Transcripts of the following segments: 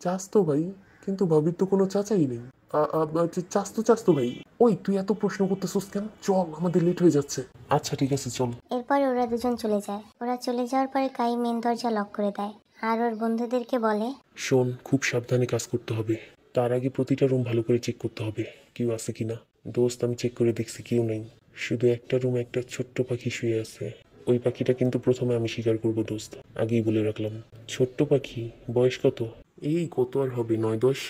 চাস্তো ভাই? কিন্তু ভাবির তো কোনো চাচাই নেই। চাস্তো ভাই। ওই তুই এত প্রশ্ন করতেছিস কেন? চল, আমাদের লেট হয়ে যাচ্ছে। আচ্ছা ঠিক আছে, চল। এরপরে ওরা দুজন চলে যায়। ওরা চলে যাওয়ার পরে কাই মেন দরজা লক করে দেয় আর ওর বন্ধুদেরকে বলে, শোন, খুব সাবধানে কাজ করতে হবে। তার আগে প্রতিটা রুম ভালো করে চেক করতে হবে কেউ আছে কিনা। দোস্ত, আমি চেক করে দেখছি কেউ নেই, শুধু একটা রুমে একটা ছোট্ট পাখি শুয়ে আছে। ওই পাখিটা কিন্তু প্রথমে আমি স্বীকার করবো দোস্ত, আগেই বলে রাখলাম। ছোট্ট পাখি, বয়স কত? এই কত আর হবে, 9-10।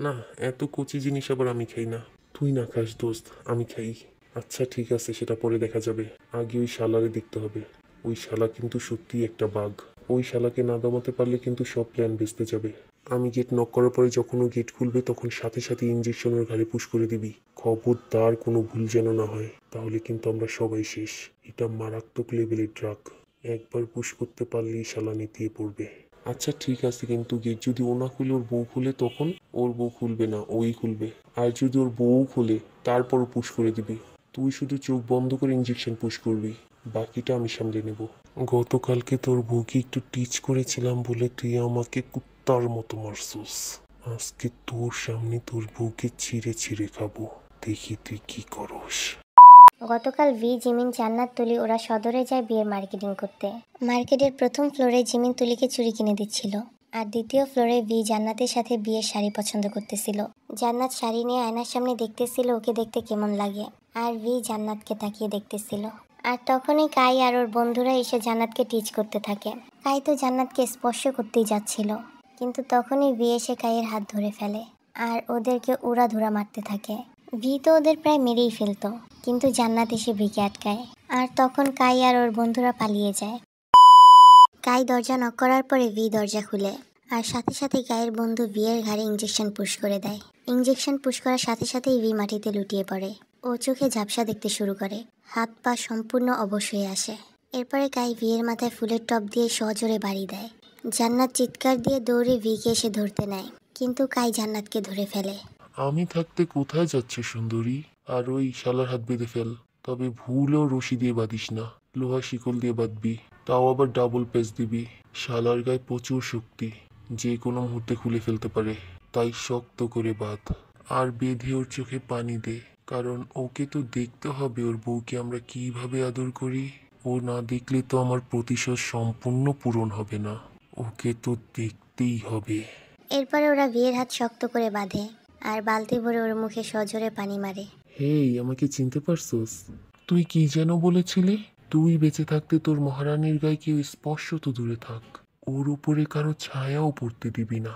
না, এত কচি জিনিস আবার আমি খাই না। তুই না খাস দোস্ত, আমি খাই। আচ্ছা ঠিক আছে, সেটা পরে দেখা যাবে। আগে ওই শালারে দেখতে হবে। ওই শালা কিন্তু সত্যিই একটা বাঘ। ওই শালাকে না দমাতে পারলে কিন্তু সব প্ল্যান ভেস্তে যাবে। আমি গেট নক করার পরে যখন ও গেট খুলবে তখন সাথে সাথে ইঞ্জেকশনের ঘাড়ে পুশ করে দিবি। খবরদার কোনো ভুল যেন না হয়, তাহলে কিন্তু আমরা সবাই শেষ। এটা মারাত্মক লেভেলের ড্রাগ। একবার পুশ করতে পারলেই শালা নেতিয়ে পড়বে। আচ্ছা ঠিক আছে, কিন্তু গেট যদি ও না খুলে ওর বউ খুলে তখন? ওর বউ খুলবে না, ওই খুলবে। আর যদি ওর বউ খুলে তারপরও পুশ করে দিবি। তুই শুধু চোখ বন্ধ করে ইঞ্জেকশন পুশ করবি, বাকিটা আমি সামলে নেব। গতকালকে তোর বউকে একটু টিচ করেছিলাম বলে তুই আমাকে কুত্তার মতো মারছিস। আজকে তোর সামনে তোর বউকে ছিঁড়ে ছিঁড়ে খাবো, দেখি তুই কি করস। গতকাল ভি, জিমিন, জান্নাত, তুলি ওরা সদরে যায় বিয়ের মার্কেটিং করতে। মার্কেটের প্রথম ফ্লোরে জিমিন তুলিকে চুড়ি কিনে দিচ্ছিল আর দ্বিতীয় ফ্লোরে ভি জান্নাতের সাথে বিয়ের শাড়ি পছন্দ করতেছিল। জান্নাত শাড়ি নিয়ে আয়নার সামনে দেখতেছিল ওকে দেখতে কেমন লাগে, আর ভি জান্নাতকে তাকিয়ে দেখতেছিল। আর তখনই কাই আর ওর বন্ধুরা এসে জান্নাতকে টিচ করতে থাকে। কাই তো জান্নাতকে স্পর্শ করতেই যাচ্ছিল, কিন্তু তখনই ভি এসে কাইয়ের হাত ধরে ফেলে আর ওদেরকে উড়াধুরা মারতে থাকে। ভি তো ওদের প্রায় মেরেই ফেলতো, কিন্তু জান্নাত এসে ভিকে আটকায় আর তখন কাই আর ওর বন্ধুরা পালিয়ে যায়। কাই দরজা নক করার পরে ভি দরজা খুলে আর সাথে সাথে কাইয়ের বন্ধু ভি এর ঘাড়ে ইঞ্জেকশন পুশ করে দেয়। ইঞ্জেকশন পুশ করার সাথে সাথেই ভি মাটিতে লুটিয়ে পড়ে। ও চোখে ঝাপসা দেখতে শুরু করে, হাত পা সম্পূর্ণ অবশ হয়ে আসে। এরপরে কাই ভি এর মাথায় ফুলের টপ দিয়ে সজোরে বাড়ি দেয়। জান্নাত চিৎকার দিয়ে দৌড়ে ভিকে এসে ধরতে নেয়, কিন্তু কাই জান্নাতকে ধরে ফেলে। আমি থাকতে কোথায় যাচ্ছে সুন্দরী? আর ওই শালার হাত বেঁধে ফেল, তবে ভুলও রশি দিয়ে বাঁধিস না, লোহা শিকল দিয়ে বাঁধবি, তাও আবার ডাবল পেঁচ দিবি। শালার গায়ে প্রচুর শক্তি, যে কোনো মুহূর্তে খুলে ফেলতে পারে, তাই শক্ত করে বাঁধ। আর বেঁধে ওর চোখে পানি দে, কারণ ওকে তো দেখতে হবে ওর বউকে আমরা কিভাবে আদর করি। ও না দেখলে তো আমার প্রতিশোধ সম্পূর্ণ পূরণ হবে না, ওকে তো দেখতেই হবে। এরপরে ওরা ভিয়ের হাত শক্ত করে বাঁধে আর বালতি ভরে ওর মুখে সজোরে পানি মারে। হেই, আমাকে চিনতে পারছোস? তুই কি যেন বলেছিলি? তুই বেঁচে থাকতে তোর মহারানীর গায়ে কেউ স্পর্শ তো দূরে থাক, ওর উপরে কারো ছায়াও পড়তে দিবি না।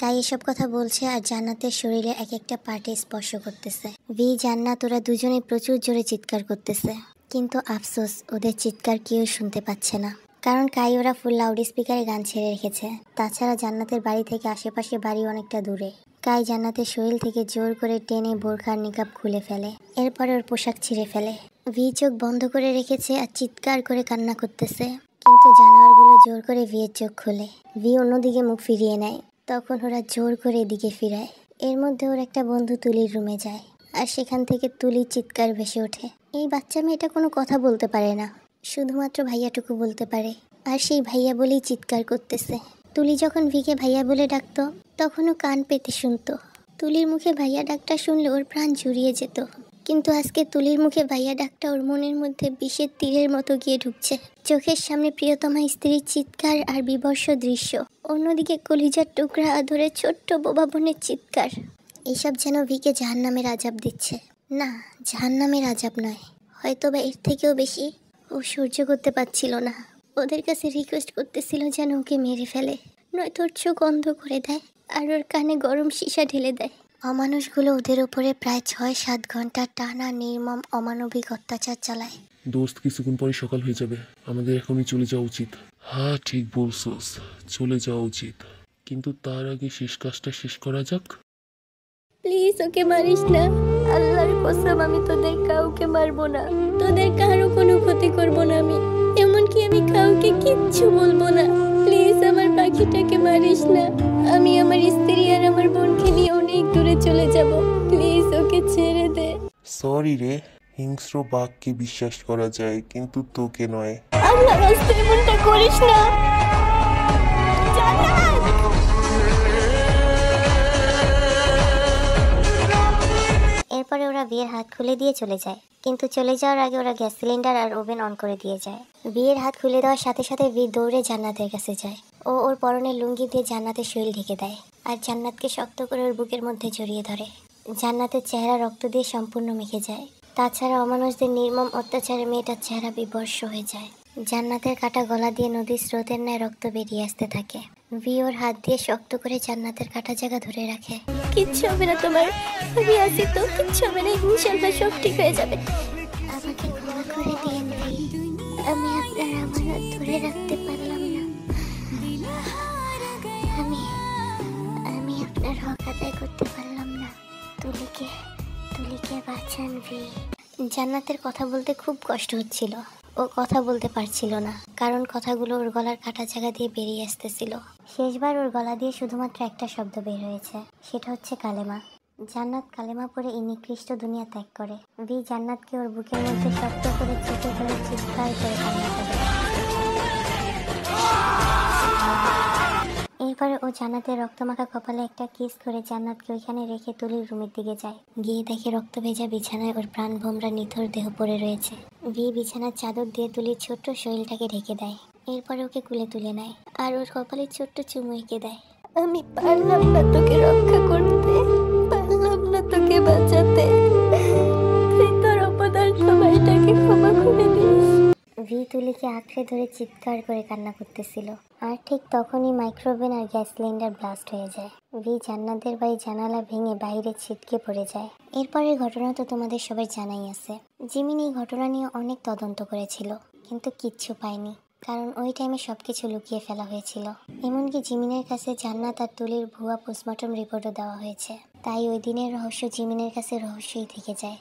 কাই এসব কথা বলছে আর জান্নাতের শরীরে এক একটা পার্টে স্পর্শ করতেছে। ভি, জান্নাত ওরা দুজনেই প্রচুর জোরে চিৎকার করতেছে, কিন্তু আফসোস ওদের চিৎকার কেউ শুনতে পাচ্ছে না, কারণ কাই ওরা ফুল লাউড স্পিকারে গান ছেড়ে রেখেছে। তাছাড়া জান্নাতের বাড়ি থেকে আশেপাশে বাড়ি অনেকটা দূরে। কাই জান্নাতের শরীর থেকে জোর করে টেনে বোরখার নিকাব খুলে ফেলে, এরপরে ওর পোশাক ছিঁড়ে ফেলে। ভি চোখ বন্ধ করে রেখেছে আর চিৎকার করে কান্না করতেছে, কিন্তু জানোয়ারগুলো জোর করে ভিয়ের চোখ খুলে। ভি অন্যদিকে মুখ ফিরিয়ে নেয়, তখন ওরা জোর করে এদিকে ফিরায়। এর মধ্যে ওর একটা বন্ধু তুলির রুমে যায় আর সেখান থেকে তুলির চিৎকার ভেসে ওঠে। এই বাচ্চা মেয়েটা কোনো কথা বলতে পারে না, শুধুমাত্র ভাইয়াটুকু বলতে পারে, আর সেই ভাইয়া বলেই চিৎকার করতেছে। তুলি যখন ভিকে ভাইয়া বলে ডাকতো তখনও কান পেতে শুনতো। তুলির মুখে ভাইয়া ডাকটা শুনলে ওর প্রাণ জুড়িয়ে যেত, কিন্তু আজকে তুলির মুখে ভাইয়া ডাকটা ওর মনের মধ্যে বিষের তীরের মতো গিয়ে ঢুকছে। চোখের সামনে প্রিয়তমা স্ত্রীর চিৎকার আর বিবর্ষ দৃশ্য, অন্যদিকে কলিজার টুকরা আদরে ছোট্ট বোবা বোনের চিৎকার। এইসব যেন ভিকে জাহান্নামের আজাব দিচ্ছে। না, জাহান্নামের আজাব নয়, হয়তোবা এর থেকেও বেশি। ও সহ্য করতে পারছিল না, ওদের কাছে রিকোয়েস্ট করতেছিল যেন ওকে মেরে ফেলে, নয়তো ওর চোখ অন্ধ করে দেয় আর ওর কানে গরম সীসা ঢেলে দেয়। অমানুষগুলো ওদের উপরে প্রায় 6-7 ঘন্টা টানা নির্মম অমানবিক অত্যাচার চালায়। দোস্ত, কিছুক্ষণ পরে সকাল হয়ে যাবে, আমাদের এখনই চলে যাওয়া উচিত। হ্যাঁ ঠিক বলছোস, চলে যাওয়া উচিত, কিন্তু তার আগে শেষ কাজটা শেষ করা যাক। প্লিজ ওকে মারিস না, আল্লাহর কসম আমি তোদের কাউকে মারবো না, তোদের কারো কোনো ক্ষতি করবো না, আমি এমনকি আমি কাউকে কিচ্ছু বলবো না। প্লিজ আমার পাখিটাকে মারিস না, আমি আমার স্ত্রী আর আমার বোনকে নিয়ে অনেক দূরে চলে যাব, প্লিজ ওকে ছেড়ে দে। সরি রে, হিংস্র বাঘকে বিশ্বাস করা যায় কিন্তু তোকে নয়। আল্লাহর রাস্তে এমনটা করিস না। এরপরে ওরা বিয়ের হাত খুলে দিয়ে চলে যায়, কিন্তু চলে যাওয়ার আগে ওরা গ্যাস সিলিন্ডার আর ওভেন অন করে দিয়ে যায়। বিয়ের হাত খুলে দেওয়ার সাথে সাথে বি দৌড়ে জান্নাতের কাছে যায়। ও ওর পরনের লুঙ্গি দিয়ে জান্নাতের শরীর ঢেকে দেয় আর জান্নাতকে শক্ত করে ওর বুকের মধ্যে জড়িয়ে ধরে। জান্নাতের চেহারা রক্ত দিয়ে সম্পূর্ণ মেখে যায়। তাছাড়া অমানুষদের নির্মম অত্যাচারে মেয়েটার চেহারা বিবর্ষ হয়ে যায়। জান্নাতের কাটা গলা দিয়ে নদীর স্রোতের ন্যায় রক্ত বেরিয়ে আসতে থাকে। ভি ওর হাত দিয়ে শক্ত করে জান্নাতের কাটা জায়গা ধরে রাখে। কিচ্ছু হবে না তোমার, আমি আছি তো, কিচ্ছু হবে না, ইনশাআল্লাহ সব ঠিক হয়ে যাবে। আমাকে ক্ষমা করে দিন ভি, আমি আপনার আমানত ধরে রাখতে পারলাম না। আমি আপনার হক আদায় করতে পারলাম না। তুলিকে বাঁচান ভি। জান্নাতের কথা বলতে খুব কষ্ট হচ্ছিল। ও কথা বলতে পারছিল না, কারণ কথাগুলো ওর গলার কাটা জায়গা দিয়ে বেরিয়ে আসতেছিল। শেষবার ওর গলা দিয়ে শুধুমাত্র একটা শব্দ বের হয়েছে, সেটা হচ্ছে কালেমা। জান্নাত কালেমা পড়ে এই নিকৃষ্ট দুনিয়া ত্যাগ করে। ভি জান্নাতকে ওর বুকের মধ্যে শক্ত করে চেপে ধরে চিৎকার করে কান্না করে। এরপরে ও জান্নাতের রক্তমাখা কপালে একটা কিস করে জান্নাতকে ওইখানে রেখে তুলির রুমের দিকে যায়। গিয়ে দেখে রক্ত ভেজা বিছানায় ওর প্রাণ ভোমরা নিথর দেহ পড়ে রয়েছে। ভি বিছানার চাদর দিয়ে তুলির ছোট্ট শরীরটাকে ঢেকে দেয়। এরপরে ওকে কুলে তুলে নেয় আর ওর কপালে ছোট্ট চুমু এঁকে দেয়। আমি পারলাম না তোকে রক্ষা করতে, পারলাম না তোকে বাঁচাতে, তুই তোর অপদার্থ ভাইটাকে ক্ষমা করে দিস। ভি তুলিকে আঁকড়ে ধরে চিৎকার করে কান্না করতেছিল। আর ঠিক তখনই মাইক্রোওভেন আর গ্যাস সিলিন্ডার ব্লাস্ট হয়ে যায়। ভি জান্নাতের বাড়ি জানালা ভেঙে বাইরে ছিটকে পড়ে যায়। এরপরের ঘটনা তো তোমাদের সবাই জানাই আছে। জিমিন এই ঘটনা নিয়ে অনেক তদন্ত করেছিল, কিন্তু কিচ্ছু পায়নি, কারণ ওই টাইমে সবকিছু লুকিয়ে ফেলা হয়েছিল। এমনকি জিমিনের কাছে জান্নাত আর তুলির ভুয়া পোস্টমর্টম রিপোর্টও দেওয়া হয়েছে। তাই ওই দিনের রহস্য জিমিনের কাছে রহস্যই থেকে যায়।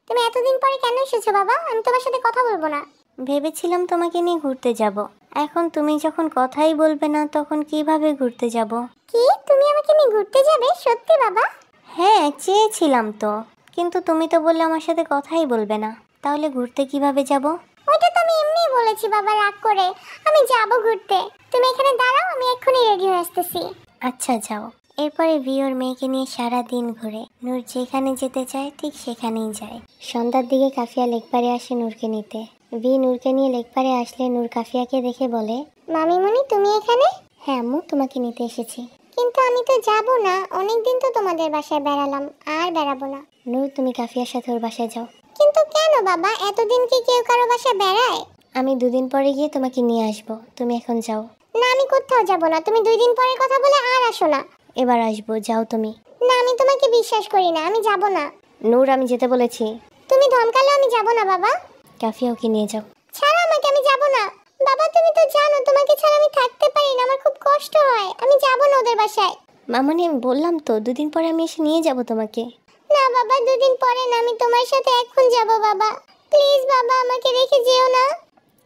তুমি এতদিন পরে কেন এসেছো বাবা? আমি তোমার সাথে কথা বলবো না। ভেবেছিলাম তোমাকে নিয়ে ঘুরতে যাব। এখন তুমি যখন কথাই বলবে না, তখন কিভাবে ঘুরতে যাব? কি, তুমি আমাকে নিয়ে ঘুরতে যাবে? সত্যি বাবা? হ্যাঁ, চেয়েছিলাম তো, কিন্তু তুমি তো বললে আমার সাথে কথাই বলবে না। তাহলে ঘুরতে কিভাবে যাব? ওইটা তো আমি এমনিই বলেছি বাবা, রাগ করে। আমি যাব ঘুরতে, তুমি এখানে দাঁড়াও, আমি এক্ষুনি রেডি হয়ে আসতেছি। আচ্ছা যাও। এরপরে ভি ওর মেয়েকে নিয়ে সারা দিন ঘুরে। নূর যেখানে যেতে চায় ঠিক সেখানেই যায়। সন্ধ্যার দিকে কাফিয়া লেকপারে আসে নূরকে নিতে। ভি নূরকে নিয়ে লেকপারে আসলে নূর কাফিয়াকে দেখে বলে, মামিমণি তুমি এখানে? হ্যাঁ আম্মু, তোমাকে নিতে এসেছি। কিন্তু আমি তো যাব না, অনেকদিন তো তোমাদের বাসায় বেড়ালাম, আর বেড়াবো না। নূর তুমি কাফিয়ার সাথে ওর বাসায় যাও। কিন্তু কেন বাবা, এতদিন কি কেউ কারো বাসায় বেড়ায়? আমি 2 দিন পরে গিয়ে তোমাকে নিয়ে আসবো, তুমি এখন যাও। না আমি কোথাও যাব না, তুমি 2 দিন পরে কথা বলে আর আসো না। এবার আসবো, যাও তুমি। না আমি তোমাকে বিশ্বাস করি না, আমি যাব না। নূর আমি যেতে বলেছি। তুমি ধমকালে আমি যাব না বাবা। কাফিয়া ওকে নিয়ে যাও। ছাড়ো আমাকে, আমি যাব না। বাবা তুমি তো জানো তোমাকে ছাড়া আমি থাকতে পারি না, আমার খুব কষ্ট হয়, আমি যাব না ওদের বাসায়। মামনি আমি বললাম তো 2 দিন পরে আমি এসে নিয়ে যাব তোমাকে। না বাবা 2 দিন পরে না, আমি তোমার সাথে এখন যাব বাবা। প্লিজ বাবা আমাকে রেখে যেও না।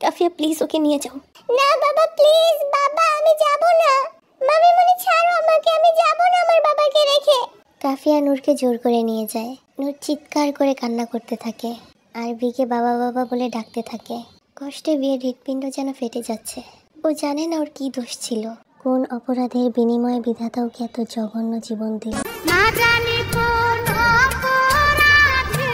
কাফিয়া প্লিজ ওকে নিয়ে যাও। না বাবা প্লিজ বাবা, আমি যাব না। মামিমণি ছাড়ো আমাকে, আমি যাব না আমার বাবাকে রেখে। কাফিয়া নূরকে জোর করে নিয়ে যায়। নূর চিৎকার করে কান্না করতে থাকে আর ভিকে বাবা বাবা বলে ডাকতে থাকে। কষ্টে বিয়ের হৃৎপিণ্ড যেন ফেটে যাচ্ছে। ও জানে না ওর কি দোষ ছিল, কোন অপরাধের বিনিময়ে বিধাতা ওকে এত জঘন্য জীবন দিল। না জানি কোন অপরাধে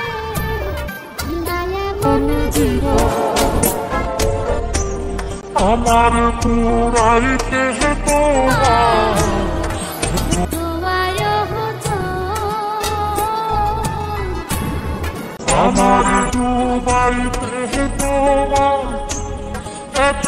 আমার পুরাইতে আমার ডুবাইতে তোমার এত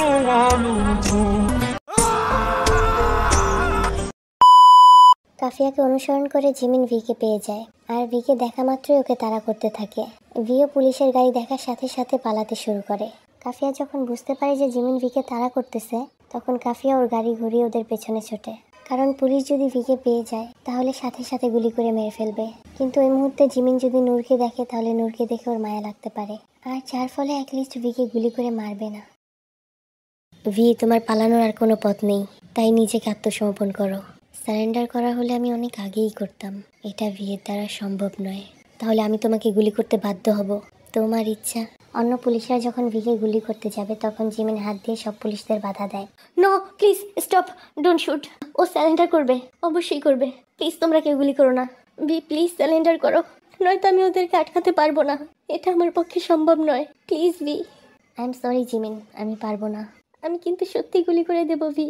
কাফিয়াকে অনুসরণ করে জিমিন ভিকে পেয়ে যায় আর ভিকে দেখা মাত্রই ওকে তাড়া করতে থাকে। ভিও পুলিশের গাড়ি দেখার সাথে সাথে পালাতে শুরু করে। কাফিয়া যখন বুঝতে পারে যে জিমিন ভিকে তাড়া করতেছে, তখন কাফিয়া ওর গাড়ি ঘুরিয়ে ওদের পেছনে ছোটে, কারণ পুলিশ যদি ভিকে পেয়ে যায় তাহলে সাথে সাথে গুলি করে মেরে ফেলবে। কিন্তু ওই মুহূর্তে জিমিন যদি নূরকে দেখে তাহলে নূরকে দেখে ওর মায়া লাগতে পারে, আর যার ফলে অ্যাটলিস্ট ভিকে গুলি করে মারবে না। ভি তোমার পালানোর আর কোনো পথ নেই, তাই নিজেকে আত্মসমর্পণ করো। সারেন্ডার করা হলে আমি অনেক আগেই করতাম, এটা ভিয়ের দ্বারা সম্ভব নয়। তাহলে আমি তোমাকে গুলি করতে বাধ্য হব, তোমার ইচ্ছা। অন্য পুলিশরা যখন ভিকে গুলি করতে যাবে তখন জিমিন হাত দিয়ে সব পুলিশদের বাধা দেয়। No please stop, don't shoot, ও সারেন্ডার করবে, অবশ্যই করবে, প্লিজ তোমরা কেউ গুলি করো না। বি প্লিজ সারেন্ডার করো, নয়তো আমি ওদেরকে আটকাতে পারবো না। এটা আমার পক্ষে সম্ভব নয়, please V. I am sorry Jimin, আমি পারবো না। আমি কিন্তু সত্যি গুলি করে দেবো ভি।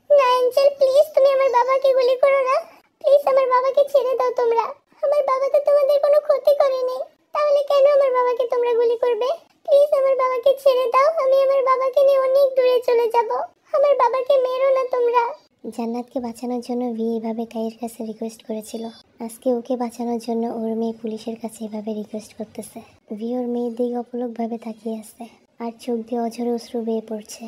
না অ্যাঞ্জেল, প্লিজ তুমি আমার বাবাকে গুলি করো না। প্লিজ আমার বাবাকে ছেড়ে দাও তোমরা। আমার বাবা তো তোমাদের কোনো ক্ষতি করেনি, তাহলে কেন আমার বাবাকে তোমরা গুলি করবে? প্লিজ আমার বাবাকে ছেড়ে দাও, আমি আমার বাবাকে নিয়ে অনেক দূরে চলে যাব। আমার বাবাকে মেরো না তোমরা। জান্নাতকে বাঁচানোর জন্য ভি এভাবে কাইয়ের কাছে রিকোয়েস্ট করেছিল। আজকে ওকে বাঁচানোর জন্য ওর মেয়ে পুলিশের কাছে এভাবে রিকোয়েস্ট করতেছে। ভি ওর মেয়ের দিকে অপলকভাবে তাকিয়ে আছে, আর চোখ দিয়ে অঝরে অশ্রু বেয়ে পড়ছে।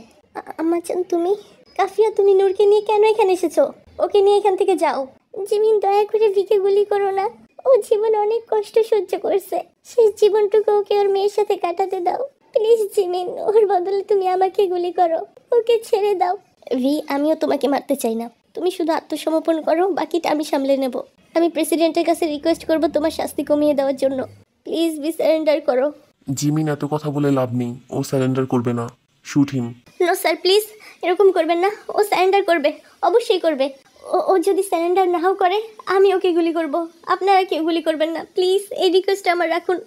আম্মাজান তুমি, কাফিয়া তুমি নূরকে নিয়ে কেন এখানে এসেছো? ওকে নিয়ে এখান থেকে যাও। জিমিন দয়া করে ভিকে গুলি করো না, ও জীবন অনেক কষ্ট সহ্য করছে, সেই জীবনটুকু ওকে ওর মেয়ের সাথে কাটাতে দাও। প্লিজ জিমিন, ওর বদলে তুমি আমাকে গুলি করো, ওকে ছেড়ে দাও। ভি আমিও তোমাকে মারতে চাই না, তুমি শুধু আত্মসমর্পণ করো, বাকিটা আমি সামলে নেব। আমি প্রেসিডেন্টের কাছে রিকোয়েস্ট করব তোমার শাস্তি কমিয়ে দেওয়ার জন্য। প্লিজ বি সারেন্ডার করো। জিমিন এত কথা বলে লাভ নেই, ও সারেন্ডার করবে না। Shoot him. No sir please, এরকম করবেন না। ও সারেন্ডার করবে, অবশ্যই করবে। ও যদি সারেন্ডার নাও করে আমি ওকে গুলি করব, আপনারা কেউ গুলি করবেন না প্লিজ, এই রিকোয়েস্টটা আমার রাখুন।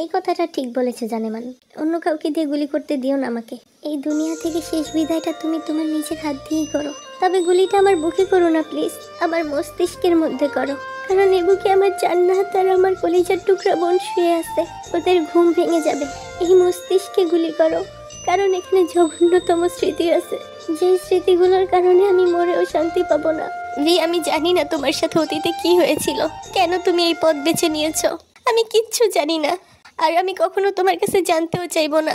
এই কথাটা ঠিক বলেছে জানেমান, অন্য কাউকে দিয়ে গুলি করতে দিও না আমাকে। এই দুনিয়া থেকে শেষ বিদায়টা তুমি তোমার নিজের হাত দিয়েই করো, তবে গুলিটা আমার বুকে করো না প্লিজ, আমার মস্তিষ্কের মধ্যে করো। কারণ এই বুকে আমার জান্নাত আর আমার কলিজার টুকরা বোন শুয়ে আছে, ওদের ঘুম ভেঙে যাবে। এই মস্তিষ্কে গুলি করো, কারণ এখানে জঘন্যতম স্মৃতি আছে, যে স্মৃতিগুলোর কারণে আমি মরেও শান্তি পাবো না। ভি আমি জানি না তোমার সাথে অতীতে কি হয়েছিল, কেন তুমি এই পথ বেছে নিয়েছো, আমি কিচ্ছু জানি না, আর আমি কখনো তোমার কাছে জানতেও চাইবো না।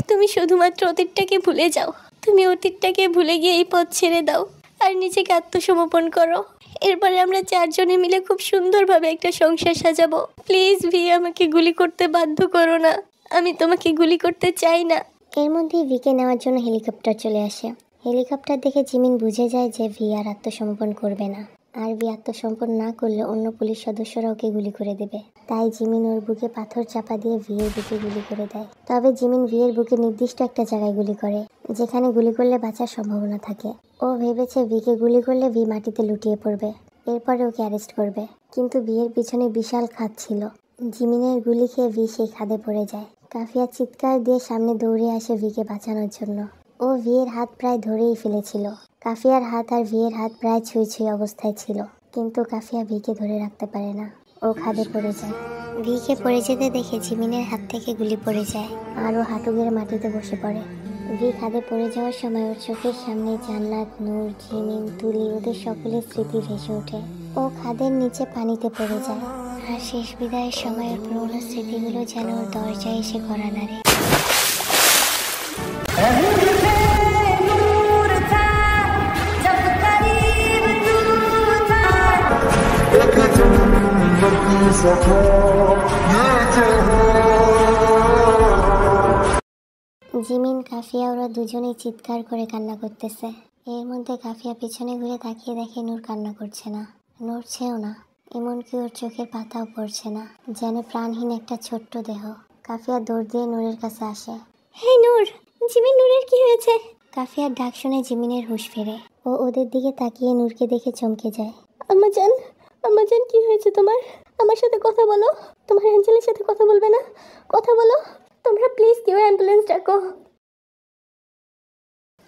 তুমি শুধুমাত্র অতীতটাকে ভুলে যাও, তুমি অতীতটাকে ভুলে গিয়ে এই পথ ছেড়ে দাও আর নিজেকে আত্মসমর্পণ করো। এরপরে আমরা চারজনে মিলে খুব সুন্দরভাবে একটা সংসার সাজাবো। প্লিজ ভি আমাকে গুলি করতে বাধ্য করো না, আমি তোমাকে গুলি করতে চাই না। এর মধ্যেই ভিকে নেওয়ার জন্য হেলিকপ্টার চলে আসে। হেলিকপ্টার দেখে জিমিন বুঝে যায় যে ভি আর আত্মসমর্পণ করবে না, আর ভি আত্মসমর্পণ না করলে অন্য পুলিশ সদস্যরা ওকে গুলি করে দেবে। তাই জিমিন ওর বুকে পাথর চাপা দিয়ে ভিয়ের বুকে গুলি করে দেয়। তবে জিমিন ভিয়ের বুকে নির্দিষ্ট একটা জায়গায় গুলি করে, যেখানে গুলি করলে বাঁচার সম্ভাবনা থাকে। ও ভেবেছে ভিকে গুলি করলে ভি মাটিতে লুটিয়ে পড়বে, এরপরে ওকে অ্যারেস্ট করবে। কিন্তু ভিয়ের পিছনে বিশাল খাদ ছিল, জিমিনের গুলি খেয়ে ভি সেই খাদে পড়ে যায়। কাফিয়া চিৎকার দিয়ে সামনে দৌড়ে আসে ভিকে বাঁচানোর জন্য। ও ভিয়ের হাত প্রায় ধরেই ফেলেছিল। কাফিয়ার হাত আর ভিয়ের হাত প্রায় ছুঁই ছুঁই অবস্থায় ছিল, কিন্তু কাফিয়া ভিকে ধরে রাখতে পারে না, ও খাদে পড়ে যায়। ভিকে পড়ে যেতে দেখে জিমিনের হাত থেকে গুলি পড়ে যায়, আর ও হাঁটু গেড়ে মাটিতে বসে পড়ে। ভি খাদে পড়ে যাওয়ার সময় ওর চোখের সামনে জান্নাত, নূর, জিমিন, তুলি ওদের সকলের স্মৃতি ভেসে ওঠে। ও খাদের নিচে পানিতে পড়ে যায়, আর শেষ বিদায়ের সময় ওর পুরোনো স্মৃতিগুলো যেন ওর দরজায় এসে কড়া নাড়ে। জিমিন, কাফিয়া ওরা দুজনেই চিৎকার করে কান্না করতেছে। এর মধ্যে কাফিয়া পিছনে ঘুরে তাকিয়ে দেখে নূর কান্না করছে না, নড়ছেও না, এমনকি ওর চোখের পাতাও পড়ছে না, যেন প্রাণহীন একটা ছোট্ট দেহ। কাফিয়া দৌড় দিয়ে নূরের কাছে আসে। হে নূর, জিমিন, নূরের কি হয়েছে? কাফিয়ার ডাক শুনে জিমিনের হুঁশ ফেরে। ও ওদের দিকে তাকিয়ে নূরকে দেখে চমকে যায়। আম্মাজান, আম্মাজান কি হয়েছে তোমার? আমার সাথে কথা বলো, তোমার অ্যাঞ্জেলের সাথে কথা বলবে না? কথা বলো তোমরা প্লিজ, কেউ অ্যাম্বুলেন্স ডাকো।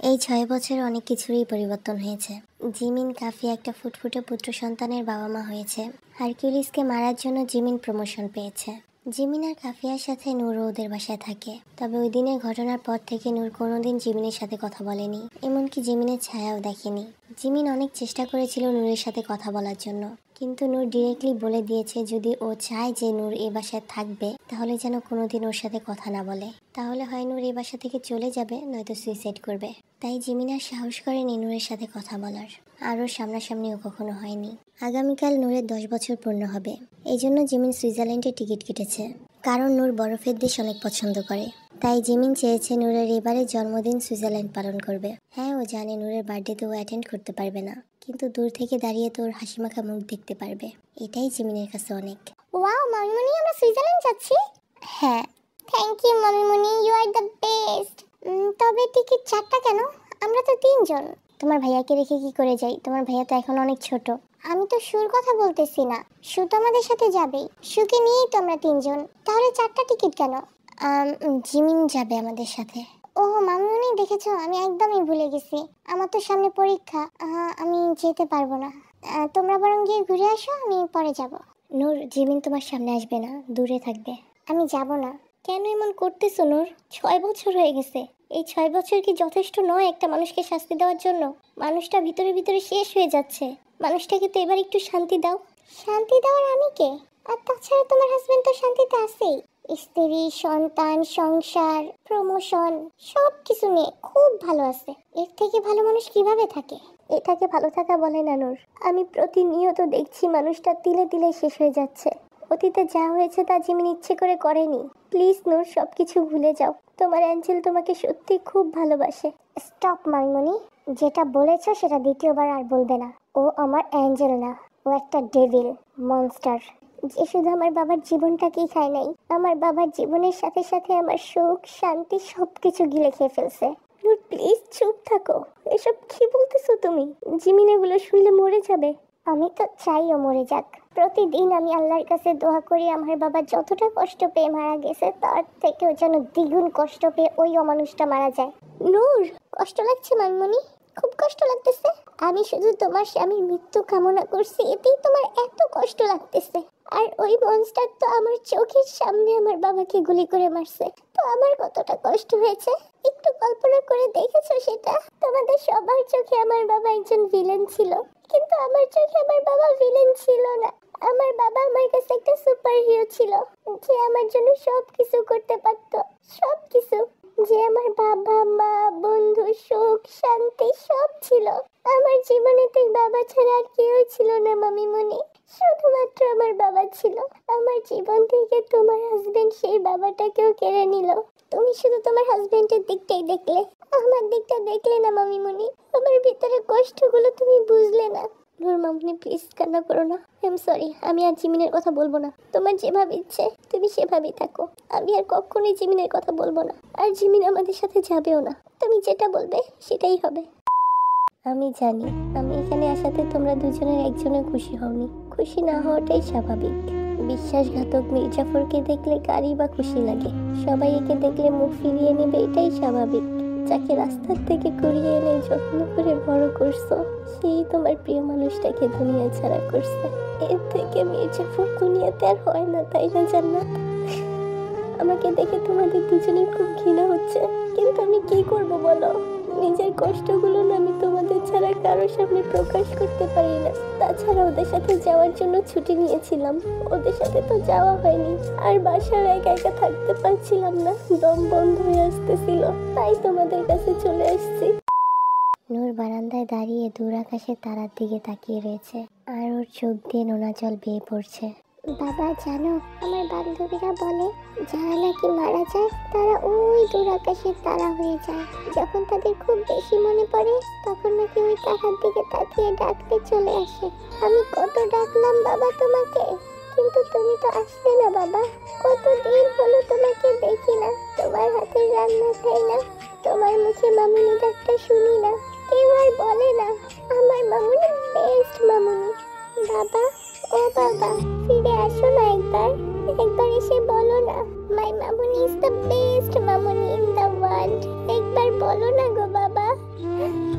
এই 6 বছরে অনেক কিছুরই পরিবর্তন হয়েছে। জিমিন, কাফিয়া একটা ফুটফুটে পুত্র সন্তানের বাবা মা হয়েছে। হারকিউলিসকে মারার জন্য জিমিন প্রমোশন পেয়েছে। জিমিন আর কাফিয়ার সাথে নূরও ওদের বাসায় থাকে। তবে ওই দিনের ঘটনার পর থেকে নূর কোনোদিন জিমিনের সাথে কথা বলেনি, এমনকি জিমিনের ছায়াও দেখেনি। জিমিন অনেক চেষ্টা করেছিল নূরের সাথে কথা বলার জন্য, কিন্তু নূর ডিরেক্টলি বলে দিয়েছে যদি ও চায় যে নূর এই বাসায় থাকবে তাহলে যেন কোনোদিন ওর সাথে কথা না বলে, তাহলে হয় নূর এই বাসা থেকে চলে যাবে, নয়তো সুইসাইড করবে। তাই জিমিন আর সাহস করেনি নূরের সাথে কথা বলার, আর ওর সামনাসামনিও কখনো হয়নি। আগামীকাল নূরের 10 বছর পূর্ণ হবে, এই জন্য জিমিন সুইজারল্যান্ডে টিকিট কেটেছে, কারণ নূর বরফের দেশ অনেক পছন্দ করে। তাই জিমিন চেয়েছে নূরের এবারে জন্মদিন সুইজারল্যান্ড পালন করবে। হ্যাঁ, ও জানে নূরের বার্থডেতে ও অ্যাটেন্ড করতে পারবে না, কিন্তু দূর থেকে দাঁড়িয়ে তো ওর হাসিমাখা মুখ দেখতে পারবে, এটাই জিমিনের কাছে অনেক। ওয়াও মামিমণি, আমরা সুইজারল্যান্ড যাচ্ছি? হ্যাঁ। থ্যাংক ইউ মামিমণি, ইউ আর দ্য বেস্ট। তবে টিকিট 4টা কেন? আমরা তো 3 জন। তোমার ভাইয়াকে রেখে কি করে যাই? তোমার ভাইয়া তো এখন অনেক ছোট, আমি তো সুর কথা বলতেছি না, সু তো আমাদের সাথে যাবেই, সুকে নিয়েই তো আমরা তিনজন। তাহলে 4টা টিকিট কেন? জিমিন যাবে আমাদের সাথে। ও মামুনি, দেখেছো আমি একদমই ভুলে গেছি, আমার তো সামনে পরীক্ষা, আমি যেতে পারবো না। তোমরা বরং গিয়ে ঘুরে আসো, আমি পরে যাব। নূর, জিমিন তোমার সামনে আসবে না, দূরে থাকবে। আমি যাব না। কেন এমন করতেছো নূর? 6 বছর হয়ে গেছে। এই 6 বছর কি যথেষ্ট নয় একটা মানুষকে শাস্তি দেওয়ার জন্য? মানুষটা ভিতরে ভিতরে শেষ হয়ে যাচ্ছে, মানুষটাকে তো এবার একটু শান্তি দাও। শান্তি দেওয়ার আমি কে? আর তাছাড়া তোমার হাজবেন্ড তো শান্তিতে আছেই, স্ত্রী, সন্তান, সংসার, প্রমোশন, সব কিছু নিয়ে খুব ভালো আছে। এর থেকে ভালো মানুষ কিভাবে থাকে? এটাকে ভালো থাকা বলে না নূর। আমি প্রতিনিয়ত দেখছি মানুষটা তিলে তিলে শেষ হয়ে যাচ্ছে। অতীতে যা হয়েছে তা জিমিন ইচ্ছে করে করেনি। প্লিজ নূর, সবকিছু ভুলে যাও। তোমার অ্যাঞ্জেল তোমাকে সত্যি খুব ভালোবাসে। স্টপ মাইমনি, যেটা বলেছো সেটা দ্বিতীয়বার আর বলবে না। ও আমার অ্যাঞ্জেল না, ও একটা ডেভিল, মনস্টার, যে শুধু আমার বাবার জীবনটাকেই খায় নাই, আমার বাবার জীবনের সাথে সাথে আমার সুখ, শান্তি সবকিছু গিলে খেয়ে ফেলছে। নূর প্লিজ চুপ থাকো। এসব কি বলতেছো তুমি? জিমিন এগুলো শুনলে মরে যাবে। আমি তো চাই ও মরে যাক। প্রতিদিন আমি আল্লাহর কাছে দোয়া করি আমার বাবা যতটা কষ্ট পেয়ে মারা গেছে তার থেকেও যেন দ্বিগুণ কষ্ট পেয়ে ওই অমানুষটা মারা যায়। নূর, কষ্ট লাগছে মানমনি? খুব কষ্ট লাগতেছে? আমি শুধু তোমার স্বামীর মৃত্যু কামনা করছি, এতেই তোমার এত কষ্ট লাগতেছে? আর ওই মনস্টার তো আমার চোখের সামনে আমার বাবাকে গুলি করে মারছে, তো আমার কতটা কষ্ট হয়েছে একটু কল্পনা করে দেখেছো সেটা? তোমাদের সবার চোখে আমার বাবা একজন ভিলেন ছিল, কিন্তু আমার চোখে আমার বাবা ভিলেন ছিল না। আমার বাবা আমার কাছে একটা সুপার হিরো ছিল, যে আমার জন্য সব কিছু করতে পারতো, সব কিছু। যে আমার বাবা, মা, বন্ধু, সুখ, শান্তি সব ছিল। আমার জীবনে তো বাবা ছাড়া আর কেউ ছিল না মামিমনি, শুধুমাত্র আমার বাবা ছিল। আমার জীবন থেকে তোমার হাজবেন্ড সেই বাবাটাকেও কেড়ে নিল। তুমি শুধু তোমার হাজবেন্ডের দিকটাই দেখলে, আমার দিকটা দেখলে না মামিমনি। আমার ভিতরে কষ্টগুলো তুমি বুঝলে না। নূর মামুনি প্লিজ কান্না করো না। আই এম সরি, আমি আর জিমিনের কথা বলবো না। তোমার যেভাবে ইচ্ছে তুমি সেভাবেই থাকো, আমি আর কখনোই জিমিনের কথা বলবো না। আর জিমিন আমাদের সাথে যাবেও না। তুমি যেটা বলবে সেটাই হবে। আমি জানি আমি এখানে আসাতে তোমরা দুজনের একজনে খুশি হওনি, খুশি না হওয়াটাই স্বাভাবিক। বিশ্বাসঘাতক মির্জাফরকে দেখলে কারই বা খুশি লাগে? সবাই একে দেখলে মুখ ফিরিয়ে নেবে, এটাই স্বাভাবিক। যাকে রাস্তার থেকে কুড়িয়ে এনে যত্ন করে বড় করছো, সেই তোমার প্রিয় মানুষটাকে দুনিয়া ছাড়া করছে। এর থেকে মির্জাফর দুনিয়াতে আর হয় না, তাই না জান্নাত? আমাকে দেখে তোমাদের দুজনের খুব ঘৃণা হচ্ছে, কিন্তু আমি কি করব বলো? নিজের কষ্টগুলো না আমি তোমাদের ছাড়া কারোর সামনে প্রকাশ করতে পারি না। তাছাড়া ওদের সাথে যাওয়ার জন্য ছুটি নিয়েছিলাম, ওদের সাথে তো যাওয়া হয়নি। আর বাসার একা একা থাকতে পারছিলাম না, দম বন্ধ হয়ে আসতেছিল, তাই তোমাদের কাছে চলে আসছি। নূর বারান্দায় দাঁড়িয়ে দূর আকাশে তারার দিকে তাকিয়ে রয়েছে, আর ওর চোখ দিয়ে নোনা জল বেয়ে পড়ছে। বাবা জানো, আমার বান্ধবীরা বলে যারা নাকি মারা যায় তারা ওই দূর আকাশের তারা হয়ে যায়। যখন তাদের খুব বেশি মনে পড়ে তখন নাকি ওই তারার দিকে তাকিয়ে ডাকতে চলে আসে। আমি কত ডাকলাম বাবা তোমাকে, কিন্তু তুমি তো আসলে না বাবা। কতদিন হলো তোমাকে দেখি না, তোমার হাতের রান্না খাই না, তোমার মুখে মামুনি ডাকটা শুনি না। কেউ আর বলে না আমার মামুনি বেস্ট মামুনি। বাবা, ও বাবা, ফিরে আসো না একবার, একবার এসে বলো না মাই মামুনি is the best Mamuni in the world. একবার বলো না গো বাবা,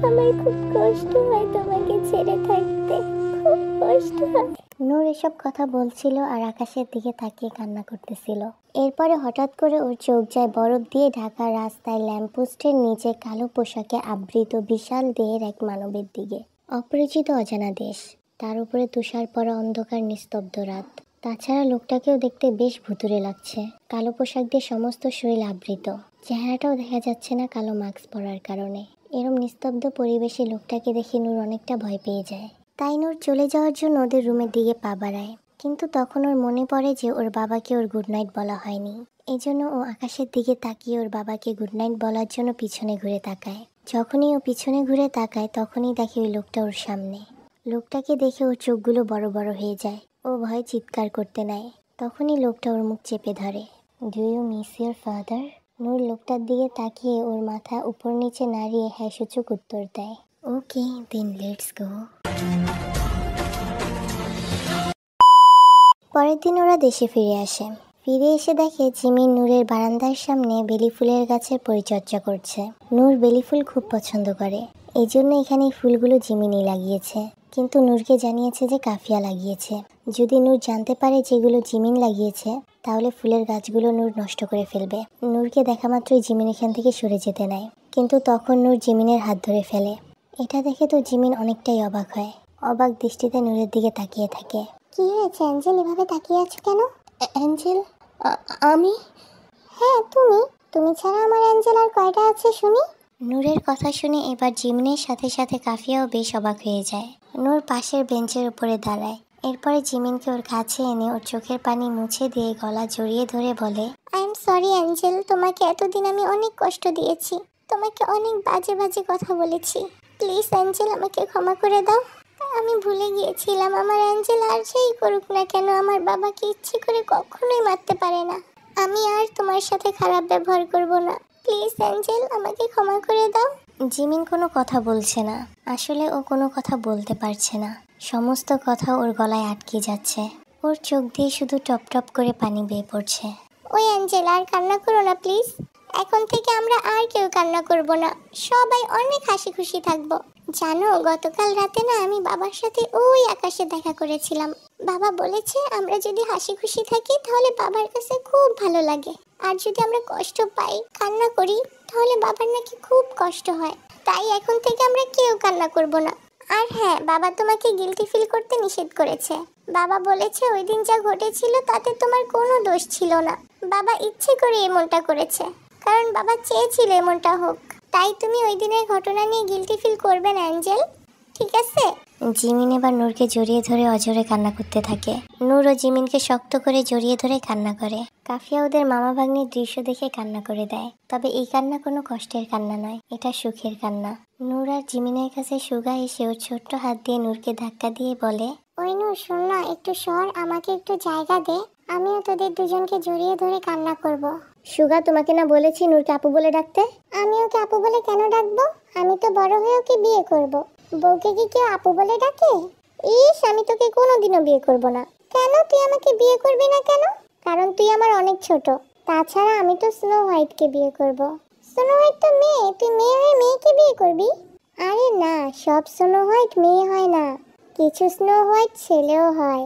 আমার খুব কষ্ট হয় তোমাকে ছেড়ে থাকতে, খুব কষ্ট হয়। নূর এসব কথা বলছিল আর আকাশের দিকে তাকিয়ে কান্না করতেছিল। এরপরে হঠাৎ করে ওর চোখ যায় বরফ দিয়ে ঢাকা রাস্তায় ল্যাম্পপোস্টের নিচে কালো পোশাকে আবৃত বিশাল দেহের এক মানবের দিকে। অপরিচিত অজানা দেশ, তার উপরে তুষার পরা অন্ধকার নিস্তব্ধ রাত। তাছাড়া লোকটাকেও দেখতে বেশ ভুতুড়ে লাগছে, কালো পোশাক দিয়ে সমস্ত শরীর আবৃত, চেহারাটাও দেখা যাচ্ছে না কালো মাস্ক পরার কারণে। এরম নিস্তব্ধ পরিবেশে লোকটাকে দেখে নূর অনেকটা ভয় পেয়ে যায়। তাই নূর চলে যাওয়ার জন্য ওদের রুমের দিকে পা বাড়ায়, কিন্তু তখন ওর মনে পড়ে যে ওর বাবাকে ওর গুড নাইট বলা হয়নি। এজন্য ও আকাশের দিকে তাকিয়ে ওর বাবাকে গুড নাইট বলার জন্য পিছনে ঘুরে তাকায়। যখনই ও পিছনে ঘুরে তাকায় তখনই দেখে ওই লোকটা ওর সামনে। লোকটাকে দেখে ওর চোখগুলো বড় বড় হয়ে যায়, ও ভয়ে চিৎকার করতে নেয়। তখনই লোকটা ওর মুখ চেপে ধরে। Do you miss your father? Noor লোকটার দিকে তাকিয়ে ওর মাথা উপর নিচে নাড়িয়ে হ্যাঁ সূচক উত্তর দেয়। ওকে দেন লেটস গো। পরের দিন ওরা দেশে ফিরে আসে। ফিরে এসে দেখে জিমিন নূরের বারান্দার সামনে বেলি ফুলের গাছের পরিচর্যা করছে। নূর বেলি ফুল খুব পছন্দ করে, এই জন্য এখানে এই ফুলগুলো জিমিনই লাগিয়েছে। কিন্তু নূরকে জানিয়েছে যে কাফিয়া লাগিয়েছে। যদি নূর জানতে পারে যেগুলো জিমিন লাগিয়েছে, তাহলে ফুলের গাছগুলো নূর নষ্ট করে ফেলবে। নূরকে দেখা মাত্রই জিমিন এখান থেকে সরে যেতে নেয়, কিন্তু তখন নূর জিমিনের হাত ধরে ফেলে। এটা দেখে তো জিমিন অনেকটাই অবাক হয়। অবাক দৃষ্টিতে নূরের দিকে তাকিয়ে থাকে। কি হয়েছে অ্যাঞ্জেল, এভাবে তাকিয়ে আছো কেন? অ্যাঞ্জেল? আমি? হ্যাঁ তুমি। তুমি ছাড়া আমার অ্যাঞ্জেল আর কয়টা আছে শুনি? নূরের কথা শুনে এবার জিমিনের সাথে সাথে কাফিয়াও বেশ অবাক হয়ে যায়। নূর পাশের বেঞ্চের উপরে দাঁড়ায়। এরপরে জিমিনকে ওর কাছে এনে ওর চোখের পানি মুছে দিয়ে গলা জড়িয়ে ধরে বলে, আই এম সরি অ্যাঞ্জেল, তোমাকে এতদিন আমি অনেক কষ্ট দিয়েছি, তোমাকে অনেক বাজে বাজে কথা বলেছি। প্লিজ অ্যাঞ্জেল, আমাকে ক্ষমা করে দাও। আমি ভুলে গিয়েছিলাম, আমার অ্যাঞ্জেল আর যেই করুক না কেন আমার বাবাকে ইচ্ছে করে কখনোই মারতে পারে না। আমি আর তোমার সাথে খারাপ ব্যবহার করব না। প্লিজ অ্যাঞ্জেল, আমাকে ক্ষমা করে দাও। জিমিন কোনো কথা বলছে না। আসলে ও কোনো কথা বলতে পারছে না। সমস্ত কথা ওর গলায় আটকে যাচ্ছে। ওর চোখ দিয়ে শুধু টপ টপ করে পানি বেয়ে পড়ছে। ওই অ্যাঞ্জেল, আর কান্না করো না প্লিজ। এখন থেকে আমরা আর কেউ কান্না করব না, সবাই অনেক হাসি খুশি থাকবো। জানো, গতকাল রাতে না আমি বাবার সাথে ওই আকাশে দেখা করেছিলাম। বাবা বলেছে আমরা যদি হাসি খুশি থাকি তাহলে বাবার কাছে খুব ভালো লাগে, আর যদি আমরা কষ্ট পাই, কান্না করি, তাহলে বাবার নাকি খুব কষ্ট হয়। তাই এখন থেকে আমরা কেউ কান্না করব না। আর হ্যাঁ, বাবা তোমাকে গিলটি ফিল করতে নিষেধ করেছে। বাবা বলেছে ওই দিন যা ঘটেছিল তাতে তোমার কোনো দোষ ছিল না। বাবা ইচ্ছে করে এমনটা করেছে, কারণ বাবা চেয়েছিল এমনটা হোক। তাই তুমি ওই দিনের ঘটনা নিয়ে গিলটি ফিল করবে না অ্যাঞ্জেল, ঠিক আছে? জিমিন এবার নূরকে জড়িয়ে ধরে অঝরে কান্না করতে থাকে। নূর ও জিমিনকে শক্ত করে জড়িয়ে ধরে কান্না করে। কাফিয়া ওদের মামা ভাগ্নির দৃশ্য দেখে কান্না করে দেয়। তবে এই কান্না কোনো কষ্টের কান্না নয়, এটা সুখের কান্না। নূর আর জিমিনের কাছে সুগা এসে ওর ছোট্ট হাত দিয়ে নূরকে ধাক্কা দিয়ে বলে, ওই নূর শোন না, একটু সর, আমাকে একটু জায়গা দে, আমিও তোদের দুজনকে জড়িয়ে ধরে কান্না করব। সুগা, তোমাকে না বলেছি নূরকে আপু বলে ডাকতে? আমি ওকে আপু বলে কেন ডাকবো? আমি তো বড় হয়ে ওকে বিয়ে করব। বউকে কি কেউ আপু বলে ডাকে? ইস, আমি তোকে কোনোদিনও বিয়ে করব না। কেন তুই আমাকে বিয়ে করবি না কেন? কারণ তুই আমার অনেক ছোট। তাছাড়া আমি তো স্নো হোয়াইটকে বিয়ে করব। স্নো হোয়াইট তো মেয়ে, তুই মেয়ে হয়ে মেয়েকে বিয়ে করবি? আরে না, সব স্নো হোয়াইট মেয়ে হয় না, কিছু স্নো হোয়াইট ছেলেও হয়।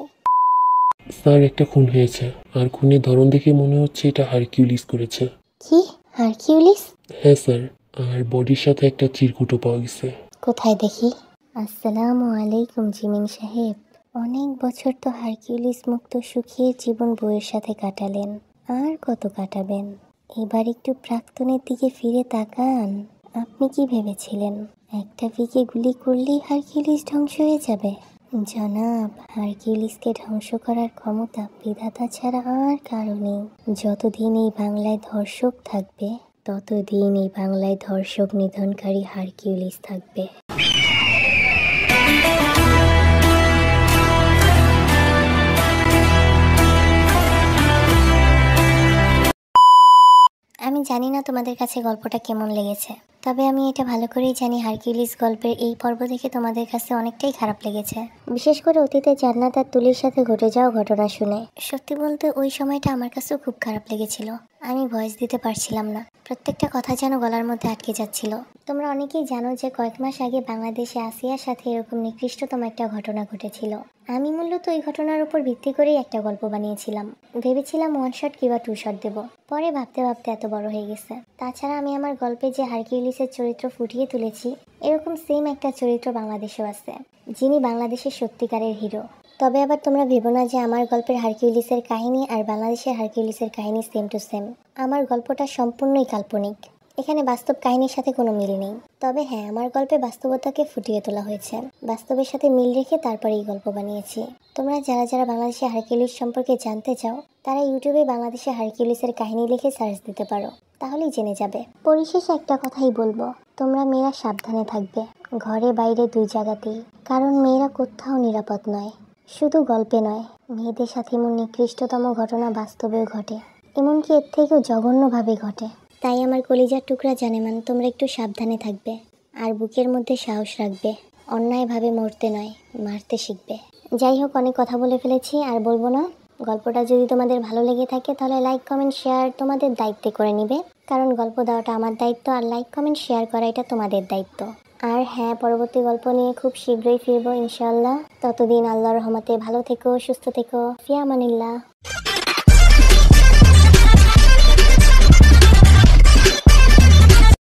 স্যার, একটা খুন হয়েছে, আর খুনের ধরন দেখে মনে হচ্ছে এটা হারকিউলিস করেছে। কি? হারকিউলিস? হ্যাঁ স্যার, আর বডির সাথে একটা চিরকুটও পাওয়া গেছে। কোথায় দেখি? আসসালামু আলাইকুম জিমিন সাহেব। অনেক বছর তো হারকিউলিস মুক্ত সুখের জীবন বউয়ের সাথে কাটালেন, আর কত কাটাবেন? এবার একটু প্রাক্তনের দিকে ফিরে তাকান। আপনি কি ভেবেছিলেন একটা বিকে গুলি করলেই হারকিউলিস ধ্বংস হয়ে যাবে? জনাব, হারকিউলিসকে ধ্বংস করার ক্ষমতা বিধাতা ছাড়া আর কারো নেই। যতদিন এই বাংলায় ধর্ষক থাকবে, ততদিন এই বাংলায় ধর্ষক নিধনকারী হারকিউলিস থাকবে। আমি জানি না তোমাদের কাছে গল্পটা কেমন লেগেছে, তবে আমি এটা ভালো করেই জানি হারকিউলিস গল্পের এই পর্ব দেখে তোমাদের কাছে অনেকটাই খারাপ লেগেছে, বিশেষ করে অতীতে জান্নাত আর তুলির সাথে ঘটে যাওয়া ঘটনা শুনে। সত্যি বলতে ওই সময়টা আমার কাছেও খুব খারাপ লেগেছিল। আমি ভয়েস দিতে পারছিলাম না, প্রত্যেকটা কথা যেন গলার মধ্যে আটকে যাচ্ছিল। তোমরা অনেকেই জানো যে কয়েক মাস আগে বাংলাদেশে আসিয়ার সাথে এরকম নিকৃষ্টতম একটা ঘটনা ঘটেছিল। আমি মূলত ওই ঘটনার উপর ভিত্তি করেই একটা গল্প বানিয়েছিলাম। ভেবেছিলাম 1 শট কিংবা 2 শট দেব, পরে ভাবতে ভাবতে এত বড় হয়ে গেছে। তাছাড়া আমি আমার গল্পে যে হারকিউলিসের চরিত্র ফুটিয়ে তুলেছি, এরকম সেম একটা চরিত্র বাংলাদেশেও আছে, যিনি বাংলাদেশের সত্যিকারের হিরো। তবে আবার তোমরা ভেবো না যে আমার গল্পের হারকিউলিসের কাহিনী আর বাংলাদেশের হারকিউলিসের কাহিনী সেম টু সেম। আমার গল্পটা সম্পূর্ণই কাল্পনিক, এখানে বাস্তব কাহিনীর সাথে কোনো মিল নেই। তবে হ্যাঁ, আমার গল্পে বাস্তবতাকে ফুটিয়ে তোলা হয়েছে, বাস্তবের সাথে মিল রেখে তারপরে এই গল্প বানিয়েছি। তোমরা যারা যারা বাংলাদেশের হারকিউলিস সম্পর্কে জানতে চাও, তারা ইউটিউবে বাংলাদেশের হারকিউলিসের কাহিনী লিখে সার্চ দিতে পারো, তাহলেই জেনে যাবে। পরিশেষে একটা কথাই বলবো, তোমরা মেয়েরা সাবধানে থাকবে, ঘরে বাইরে 2 জায়গাতেই, কারণ মেয়েরা কোথাও নিরাপদ নয়। শুধু গল্পে নয়, মেয়েদের সাথে এমন নিকৃষ্টতম ঘটনা বাস্তবেও ঘটে, এমনকি এর থেকেও জঘন্যভাবে ঘটে। তাই আমার কলিজার টুকরা জানেমান, তোমরা একটু সাবধানে থাকবে, আর বুকের মধ্যে সাহস রাখবে। অন্যায়ভাবে মরতে নয়, মারতে শিখবে। যাই হোক, অনেক কথা বলে ফেলেছি, আর বলবো না। গল্পটা যদি তোমাদের ভালো লেগে থাকে তাহলে লাইক কমেন্ট শেয়ার তোমাদের দায়িত্বে করে নিবে, কারণ গল্প দেওয়াটা আমার দায়িত্ব আর লাইক কমেন্ট শেয়ার করা এটা তোমাদের দায়িত্ব। আর হ্যাঁ, পরবর্তী গল্প নিয়ে খুব শীঘ্রই ফিরবো ইনশাআল্লাহ। ততদিন আল্লাহর রহমতে ভালো থেকো, সুস্থ থেকো, ফি আমানিল্লাহ।